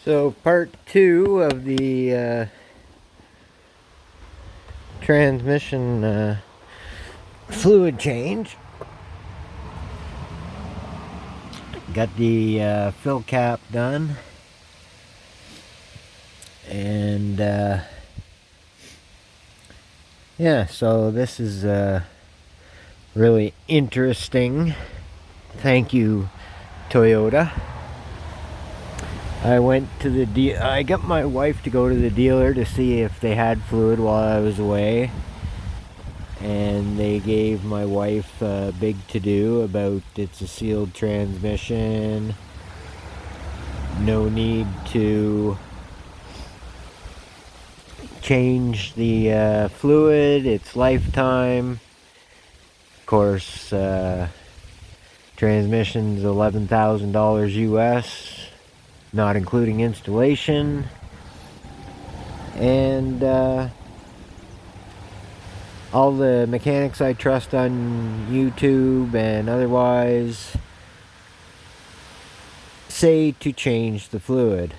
So part 2 of the transmission fluid change. Got the fill cap done, and yeah, so this is really interesting. Thank you, Toyota. I got my wife to go to the dealer to see if they had fluid while I was away, and they gave my wife a big to-do about it's a sealed transmission, no need to change the fluid, it's lifetime. Of course, transmission's $11,000 US, not including installation, and all the mechanics I trust on YouTube and otherwise say to change the fluid.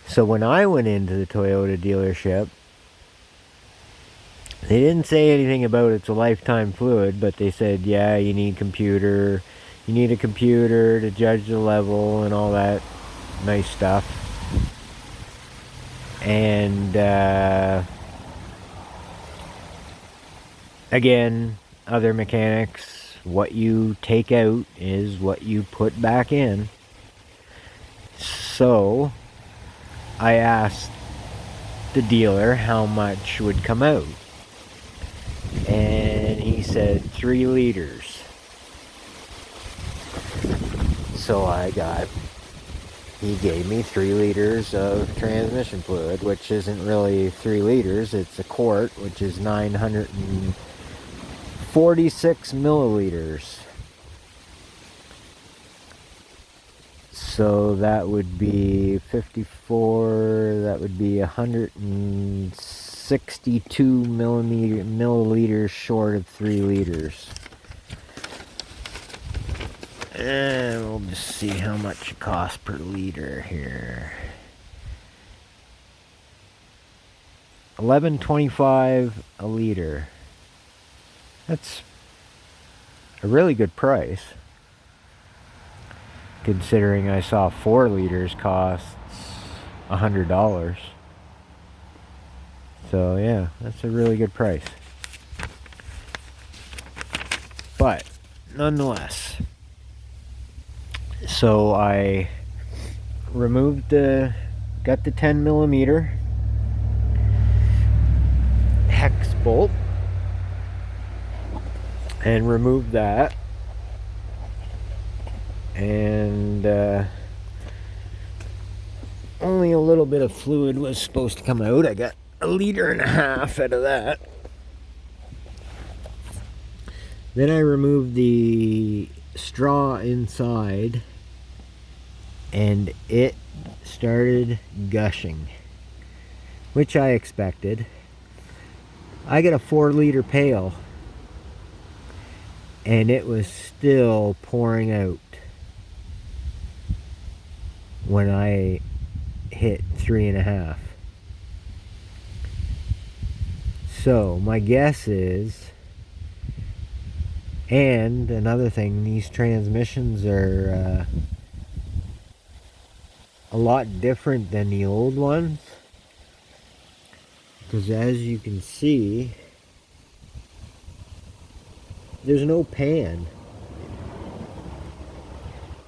So when I went into the Toyota dealership, they didn't say anything about it's a lifetime fluid, but they said, yeah, you need a computer to judge the level and all that nice stuff. And again, other mechanics, what you take out is what you put back in. So I asked the dealer how much would come out, and he said 3 liters. So he gave me 3 liters of transmission fluid, which isn't really 3 liters, it's a quart, which is 946 milliliters. So that would be 54, that would be 162 milliliters short of 3 liters. And we'll just see how much it costs per liter here. $11.25 a liter. That's a really good price, considering I saw 4 liters costs $100. So yeah, that's a really good price. But nonetheless, so I got the 10 millimeter hex bolt and removed that, and only a little bit of fluid was supposed to come out. I got 1.5 liters out of that. Then I removed the straw inside, and it started gushing, which I expected. I got a 4-liter pail, and it was still pouring out when I hit 3.5. So my guess is, and another thing, these transmissions are a lot different than the old ones, because as you can see, there's no pan.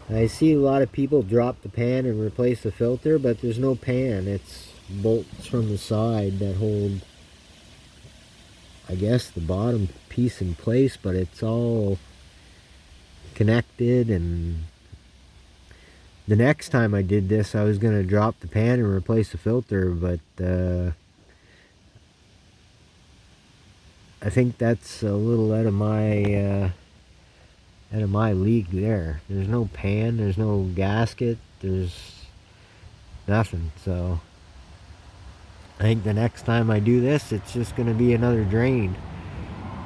I see a lot of people drop the pan and replace the filter, but there's no pan. It's bolts from the side that hold, I guess, the bottom piece in place, but it's all connected. And the next time I did this, I was going to drop the pan and replace the filter, but I think that's a little out of my league there. There's no pan, there's no gasket, there's nothing. So I think the next time I do this, it's just going to be another drain.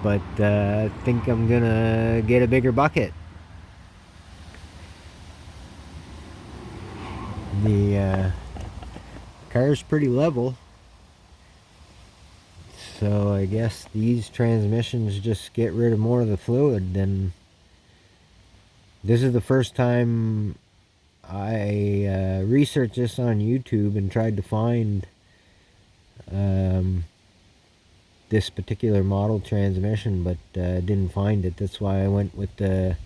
But I think I'm going to get a bigger bucket. The car's pretty level, so I guess these transmissions just get rid of more of the fluid. Then this is the first time I researched this on YouTube and tried to find this particular model transmission, but didn't find it. That's why I went with the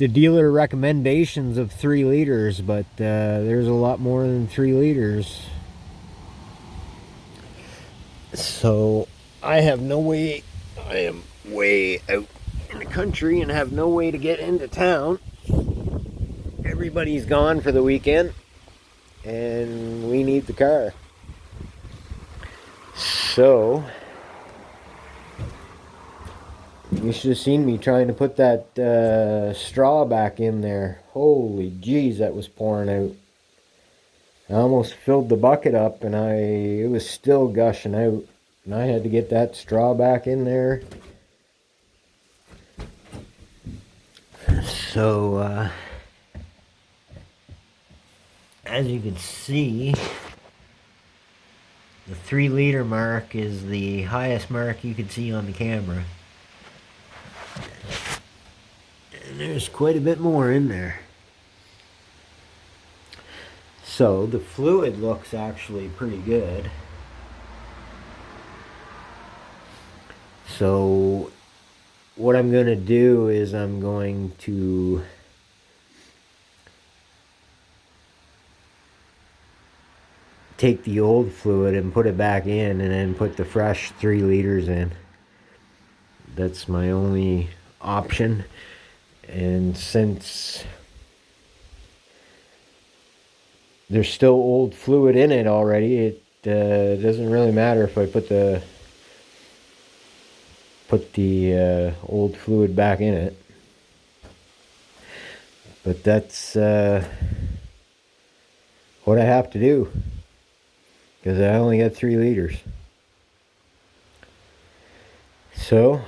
dealer recommendations of 3 liters, but there's a lot more than 3 liters. So I have no way, I am way out in the country and have no way to get into town. Everybody's gone for the weekend and we need the car. So you should have seen me trying to put that straw back in there. Holy jeez, that was pouring out. I almost filled the bucket up and it was still gushing out. And I had to get that straw back in there. So, as you can see, the 3 liter mark is the highest mark you can see on the camera. And there's quite a bit more in there. So the fluid looks actually pretty good. So what I'm going to do is I'm going to take the old fluid and put it back in and then put the fresh 3 liters in. That's my only option. And since there's still old fluid in it already, it doesn't really matter if I put the old fluid back in it. But that's what I have to do, because I only got 3 liters. So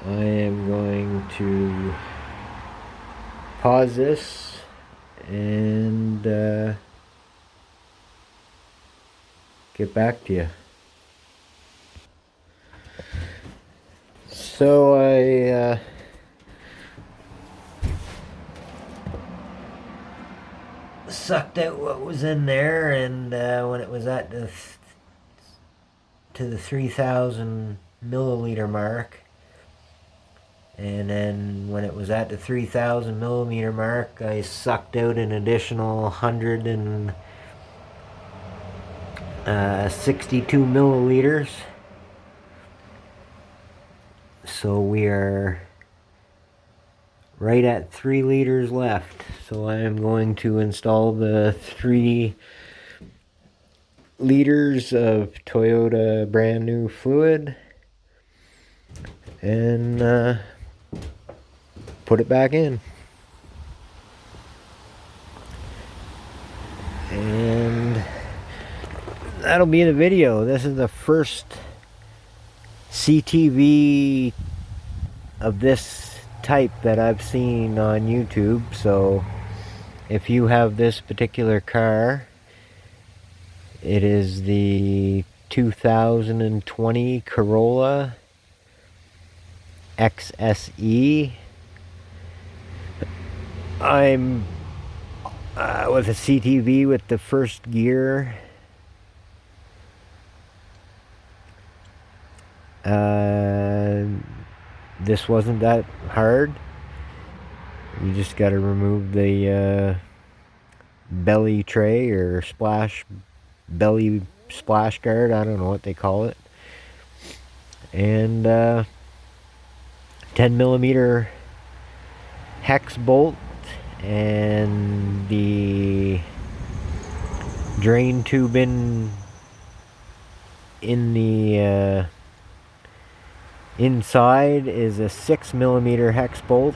I am going to pause this and get back to you. So I sucked out what was in there, and when it was at the 3,000 milliliter mark, and then when it was at the 3,000 millimeter mark, I sucked out an additional 162 milliliters. So we are right at 3 liters left. So I am going to install the 3 liters of Toyota brand new fluid and put it back in. And that'll be the video. This is the first CTV of this type that I've seen on YouTube. So if you have this particular car, it is the 2020 Corolla XSE. I'm with a CTV with the first gear. This wasn't that hard. You just got to remove the belly tray or belly splash guard. I don't know what they call it. And 10 millimeter hex bolt and the drain tube in the inside is a 6 millimeter hex bolt,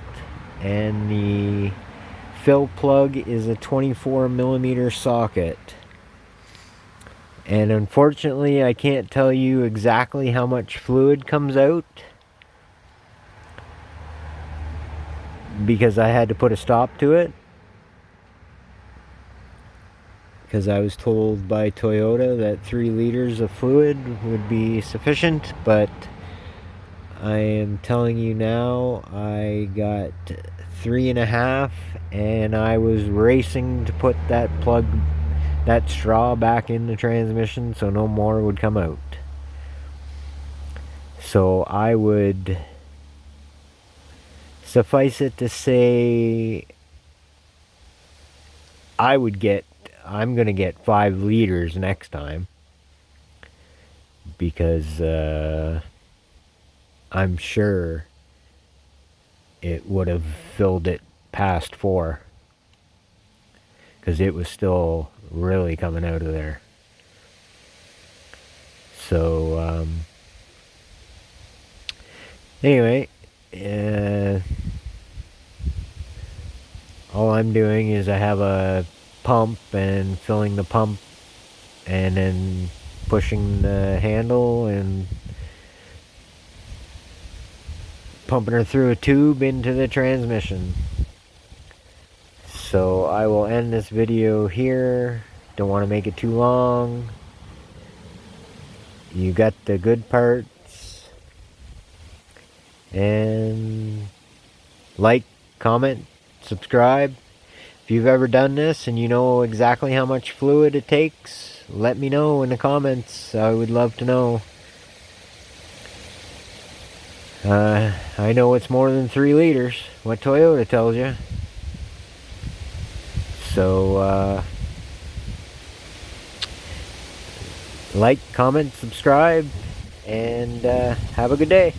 and the fill plug is a 24 millimeter socket. And unfortunately, I can't tell you exactly how much fluid comes out because I had to put a stop to it. because I was told by Toyota that 3 liters of fluid would be sufficient, but I am telling you now, I got 3.5, and I was racing to put that straw back in the transmission so no more would come out. So I would suffice it to say, I'm going to get 5 liters next time, because I'm sure it would have filled it past 4, because it was still really coming out of there. So anyway, all I'm doing is I have a pump and filling the pump, and then pushing the handle and pumping her through a tube into the transmission. So I will end this video here. Don't want to make it too long. You got the good parts. And like, comment, subscribe. If you've ever done this and you know exactly how much fluid it takes, let me know in the comments. I would love to know. I know it's more than 3 liters, what Toyota tells you. So, like, comment, subscribe, and have a good day.